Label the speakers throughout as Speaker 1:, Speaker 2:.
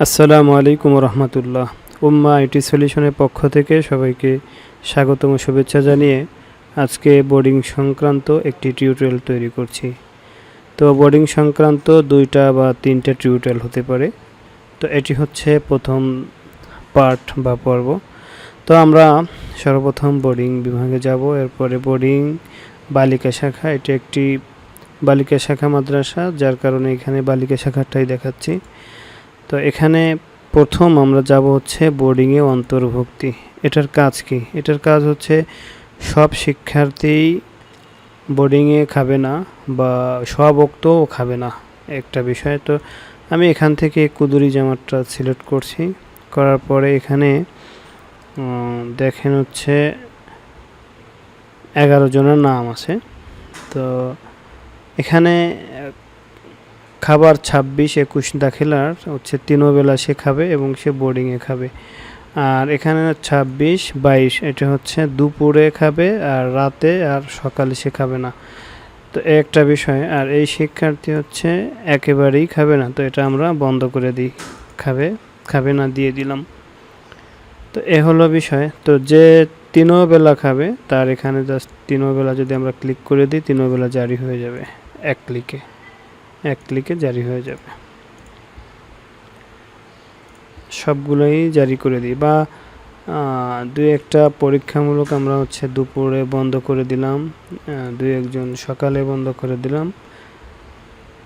Speaker 1: আসসালামু আলাইকুম রহমতুল্লাহ। উম্মা আইটি সলিউশনের পক্ষ থেকে সবাইকে স্বাগতম শুভেচ্ছা জানিয়ে আজকে বোর্ডিং সংক্রান্ত একটি টিউটোরিয়াল তৈরি করছি। তো বোর্ডিং সংক্রান্ত 2টা বা 3টা টিউটোরিয়াল হতে পারে। তো এটি হচ্ছে প্রথম পার্ট বা পর্ব। তো আমরা সর্বপ্রথম বোর্ডিং বিভাগে যাব, এরপরে বোর্ডিং বালিকা শাখা। এটি একটি বালিকা শাখা মাদ্রাসা, যার কারণে এখানে বালিকা শাখাটাই দেখাচ্ছি। তো এখানে প্রথম আমরা যাব হচ্ছে বোর্ডিংয়ে অন্তর্ভুক্তি। এটার কাজ কি? এটার কাজ হচ্ছে সব শিক্ষার্থী বোর্ডিংয়ে খাবে না বা স্বভোক্তও খাবে না, একটা বিষয়। তো আমি এখান থেকে কুদুরি জামাতটা সিলেক্ট করছি, করার পরে এখানে দেখেন হচ্ছে 11 জনের নাম আছে। তো এখানে খাবার 26-21 দাখিলার হচ্ছে 3 বেলা সে খাবে এবং সে বোর্ডিংয়ে খাবে। আর এখানে 26-22 এটা হচ্ছে দুপুরে খাবে, আর রাতে আর সকালে সে খাবে না। তো একটা বিষয়। আর এই শিক্ষার্থী হচ্ছে একেবারেই খাবে না, তো এটা আমরা বন্ধ করে দিই, খাবে না দিয়ে দিলাম। তো এ হলো বিষয়। তো যে 3 বেলা খাবে তার এখানে জাস্ট 3 বেলা যদি আমরা ক্লিক করে দিই, 3 বেলা জারি হয়ে যাবে এক ক্লিকে জারি হয়ে যাবে। সবগুলোই জারি করে দিই, বা 2-1টা পরীক্ষামূলক আমরা হচ্ছে দুপুরে বন্ধ করে দিলাম, 2-1জন সকালে বন্ধ করে দিলাম।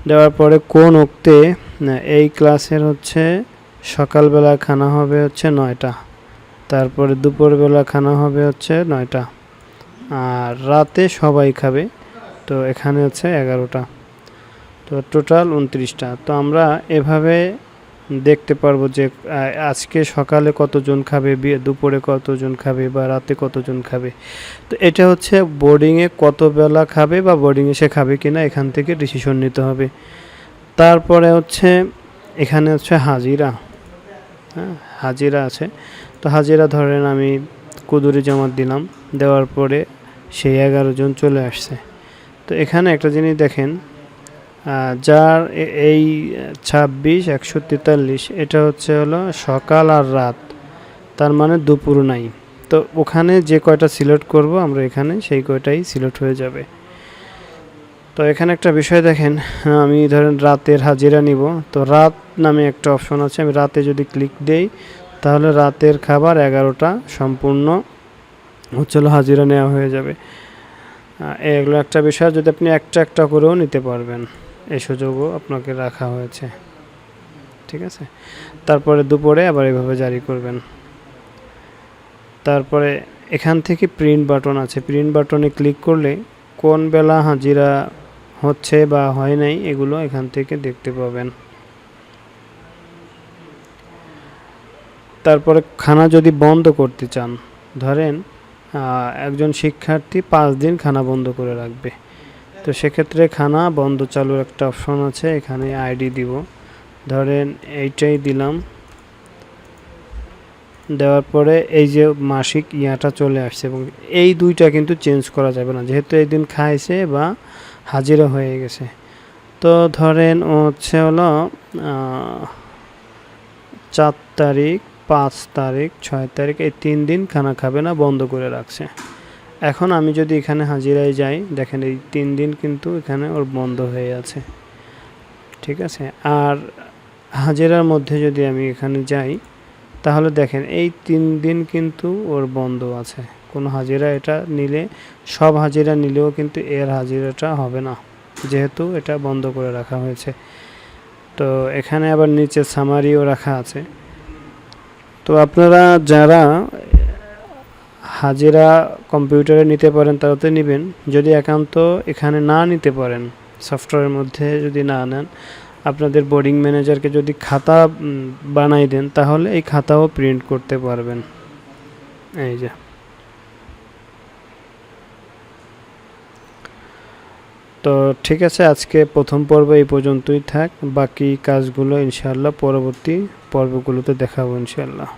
Speaker 1: দেওয়ার পরে কোন ওক্তে এই ক্লাসের হচ্ছে সকালবেলা খানা হবে হচ্ছে 9টা, তারপরে দুপুরবেলা খানা হবে হচ্ছে 9টা, আর রাতে সবাই খাবে। তো এখানে হচ্ছে 11টা, তো টোটাল 29টা। তো আমরা এভাবে দেখতে পারবো যে আজকে সকালে কতজন খাবে, দুপুরে কতজন খাবে, বা রাতে কতজন খাবে। তো এটা হচ্ছে বোর্ডিংয়ে কত বেলা খাবে বা বোর্ডিংয়ে সে খাবে কিনা, এখান থেকে ডিসিশন নিতে হবে। তারপরে হচ্ছে এখানে হচ্ছে হাজিরা, হাজিরা আছে। তো হাজিরা ধরেন আমি কুদুরি জামাত দিলাম, দেওয়ার পরে সেই 11 জন চলে আসছে। তো এখানে একটা জিনিস দেখেন, যার এই 26-143 এটা হচ্ছে হলো সকাল আর রাত, তার মানে দুপুর নাই। তো ওখানে যে কয়টা সিলেক্ট করব আমরা এখানে সেই কয়টাই সিলেক্ট হয়ে যাবে। তো এখানে একটা বিষয় দেখেন, আমি ধরেন রাতের হাজিরা নিব। তো রাত নামে একটা অপশন আছে, আমি রাতে যদি ক্লিক দেই তাহলে রাতের খাবার 11টা সম্পূর্ণ হচ্ছে হাজিরা নেওয়া হয়ে যাবে। এগুলো একটা বিষয়, যদি আপনি একটা করেও নিতে পারবেন, এই সুযোগও আপনাকে রাখা হয়েছে, ঠিক আছে। তারপরে দুপুরে আবার এভাবে জারি করবেন। তারপরে এখান থেকে প্রিন্ট বাটন আছে, প্রিন্ট বাটনে ক্লিক করলে কোন বেলা হাজিরা হচ্ছে বা হয় নাই এগুলো এখান থেকে দেখতে পাবেন। তারপরে খানা যদি বন্ধ করতে চান, ধরেন একজন শিক্ষার্থী 5 দিন খানা বন্ধ করে রাখবে, তো সেক্ষেত্রে খানা বন্ধ চালুর একটা অপশন আছে, এখানে আইডি দিব, ধরেন এইটাই দিলাম। দেওয়ার পরে এই যে মাসিক ইয়াটা চলে আসছে, এবং এই 2টা কিন্তু চেঞ্জ করা যাবে না, যেহেতু এই দিন খাইছে বা হাজিরা হয়ে গেছে। তো ধরেন ও হচ্ছে হলো 4 তারিখ, 5 তারিখ, 6 তারিখ, এই 3 দিন খানা খাবে না, বন্ধ করে রাখছে। এখন আমি যদি এখানে হাজিরায় যাই, দেখেন এই 3 দিন কিন্তু এখানে ওর বন্ধ হয়ে আছে, ঠিক আছে। আর হাজিরার মধ্যে যদি আমি এখানে যাই তাহলে দেখেন এই 3 দিন কিন্তু ওর বন্ধ আছে, কোনো হাজিরা এটা নিলে, সব হাজিরা নিলেও কিন্তু এর হাজিরাটা হবে না, যেহেতু এটা বন্ধ করে রাখা হয়েছে। তো এখানে আবার নিচে সামারিও রাখা আছে। তো আপনারা যারা হাজিরা কম্পিউটারে নিতে পারেন তারা তো নেবেন, যদি একান্ত এখানে না নিতে পারেন, সফটওয়্যারের মধ্যে যদি না নেন, আপনাদের বোর্ডিং ম্যানেজারকে যদি খাতা বানাই দেন তাহলে এই খাতাও প্রিন্ট করতে পারবেন। এই যে, তো ঠিক আছে, আজকে প্রথম পর্ব এই পর্যন্তই থাক, বাকি কাজগুলো ইনশাআল্লাহ পরবর্তী পর্বগুলোতে দেখাবো ইনশাআল্লাহ।